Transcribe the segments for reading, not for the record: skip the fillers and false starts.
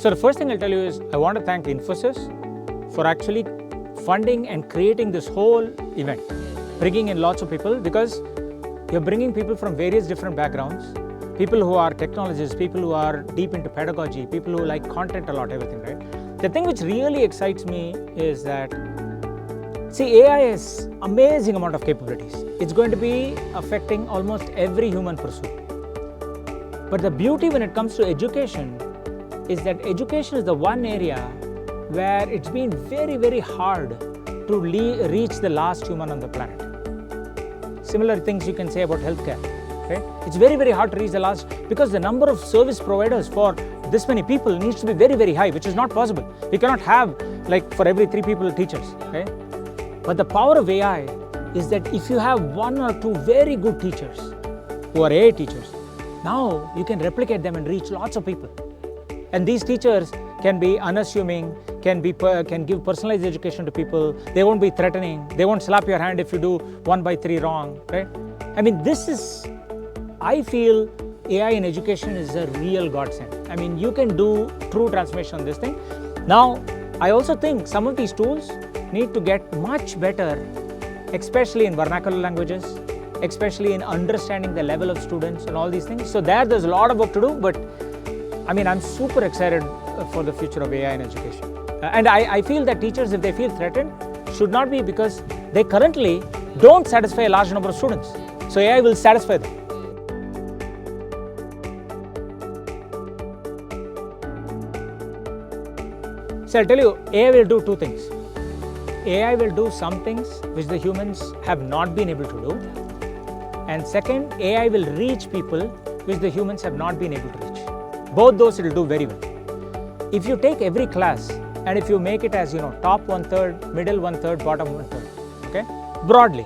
So the first thing I'll tell you is I want to thank Infosys for actually funding and creating this whole event, bringing in lots of people, because you're bringing people from various different backgrounds, people who are technologists, people who are deep into pedagogy, people who like content a lot, everything, right? The thing which really excites me is that, see, AI has amazing amount of capabilities. It's going to be affecting almost every human pursuit. But the beauty when it comes to education is that education is the one area where it's been very, very hard to reach the last human on the planet. Similar things you can say about healthcare. Okay? It's very, very hard to reach the last, because the number of service providers for this many people needs to be very, very high, which is not possible. We cannot have, like, for every 3 people, teachers. Okay? But the power of AI is that if you have 1 or 2 very good teachers who are AI teachers, now you can replicate them and reach lots of people. And these teachers can be unassuming, can give personalized education to people. They won't be threatening. They won't slap your hand if you do 1 by 3 wrong, right? I mean, I feel AI in education is a real godsend. I mean, you can do true transformation on this thing. Now, I also think some of these tools need to get much better, especially in vernacular languages, especially in understanding the level of students and all these things. So there's a lot of work to do, but I mean, I'm super excited for the future of AI in education. And I feel that teachers, if they feel threatened, should not be, because they currently don't satisfy a large number of students. So AI will satisfy them. So I'll tell you, AI will do 2 things. AI will do some things which the humans have not been able to do. And second, AI will reach people which the humans have not been able to reach. Both those it will do very well. If you take every class and if you make it as, top 1/3, middle 1/3, bottom 1/3, okay? Broadly,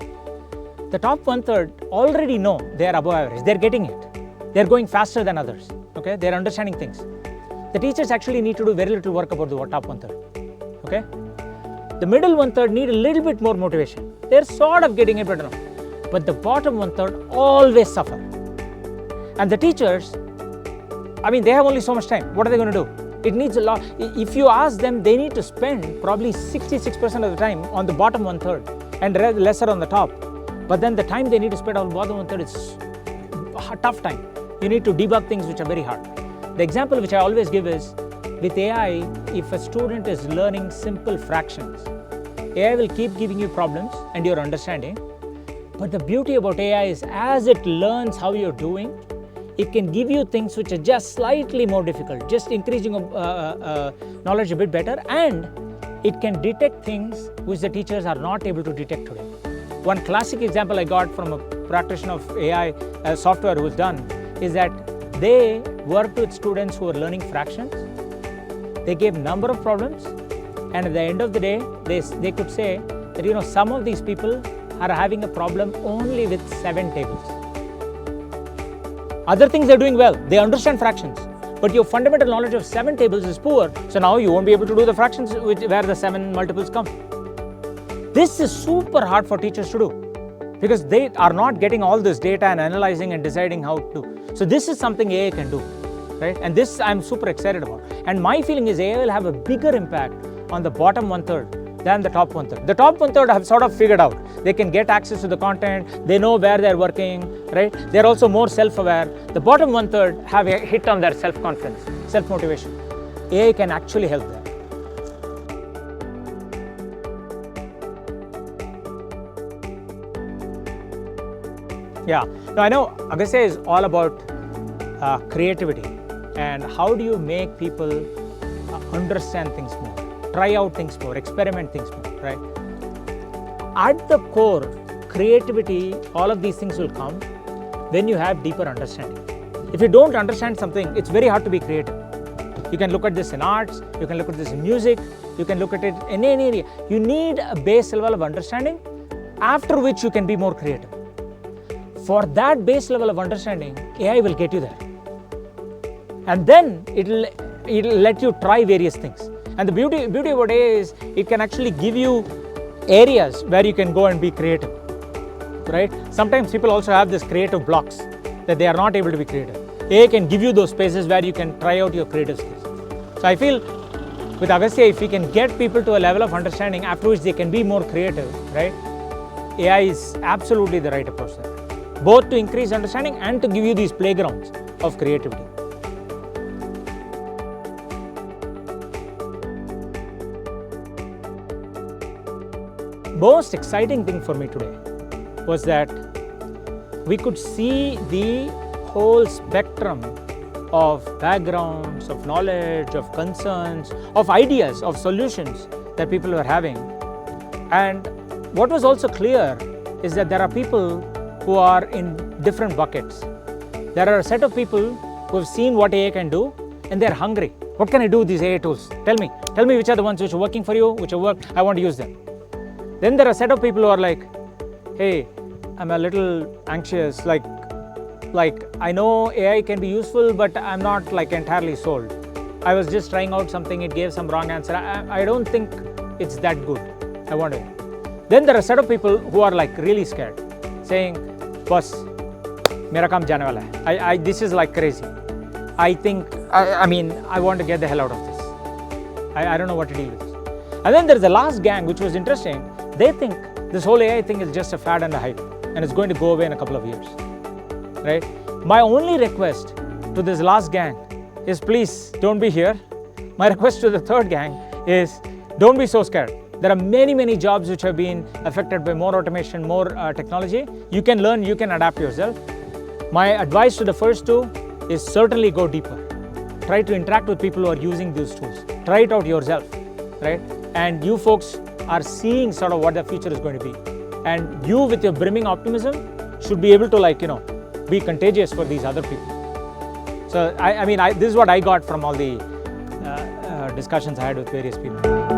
the top 1/3 already know they are above average. They're getting it. They're going faster than others, okay? They're understanding things. The teachers actually need to do very little work about the top 1/3, okay? The middle 1/3 need a little bit more motivation. They're sort of getting it better now. But the bottom 1/3 always suffer. And the teachers, I mean, they have only so much time. What are they going to do? It needs a lot. If you ask them, they need to spend probably 66% of the time on the bottom 1/3 and lesser on the top. But then the time they need to spend on the bottom 1/3 is a tough time. You need to debug things which are very hard. The example which I always give is, with AI, if a student is learning simple fractions, AI will keep giving you problems and you're understanding. But the beauty about AI is, as it learns how you're doing, it can give you things which are just slightly more difficult, just increasing knowledge a bit better, and it can detect things which the teachers are not able to detect today. One classic example I got from a practitioner of AI software who's done is that they worked with students who were learning fractions. They gave number of problems, and at the end of the day, they could say that, some of these people are having a problem only with 7 tables. Other things they're doing well. They understand fractions, but your fundamental knowledge of 7 tables is poor. So now you won't be able to do the fractions where the 7 multiples come. This is super hard for teachers to do, because they are not getting all this data and analyzing and deciding how to do. So this is something AI can do, right? And this I'm super excited about. And my feeling is AI will have a bigger impact on the bottom 1/3 than the top 1/3. The top 1/3 have sort of figured out. They can get access to the content. They know where they're working, right? They're also more self-aware. The bottom 1/3 have a hit on their self-confidence, self-motivation. AI can actually help them. Yeah. Now, I know Agastya is all about creativity and how do you make people understand things more, try out things more, experiment things more, right? At the core, creativity, all of these things will come when you have deeper understanding. If you don't understand something, it's very hard to be creative. You can look at this in arts, you can look at this in music, you can look at it in any area. You need a base level of understanding, after which you can be more creative. For that base level of understanding, AI will get you there. And then it'll let you try various things. And the beauty about AI is it can actually give you areas where you can go and be creative, right? Sometimes people also have this creative blocks that they are not able to be creative. AI can give you those spaces where you can try out your creative skills. So I feel with Agastya, if we can get people to a level of understanding after which they can be more creative, right? AI is absolutely the right approach there. Both to increase understanding and to give you these playgrounds of creativity. Most exciting thing for me today was that we could see the whole spectrum of backgrounds, of knowledge, of concerns, of ideas, of solutions that people were having. And what was also clear is that there are people who are in different buckets. There are a set of people who have seen what AI can do and they're hungry. What can I do with these AI tools? Tell me which are the ones which are working for you, which are work, I want to use them. Then there are a set of people who are like, hey, I'm a little anxious, like I know AI can be useful, but I'm not like entirely sold. I was just trying out something, it gave some wrong answer. I don't think it's that good. I want to. Then there are a set of people who are like really scared, saying, boss, mera kaam jane wala hai. This is like crazy. I think, I want to get the hell out of this. I don't know what to deal with. And then there's the last gang, which was interesting. They think this whole AI thing is just a fad and a hype, and it's going to go away in a couple of years, right? My only request to this last gang is please don't be here. My request to the third gang is don't be so scared. There are many jobs which have been affected by more automation, more technology. You can learn, you can adapt yourself. My advice to the first two is certainly go deeper. Try to interact with people who are using these tools. Try it out yourself, right? And you folks are seeing sort of what the future is going to be. And you with your brimming optimism should be able to be contagious for these other people. So this is what I got from all the discussions I had with various people.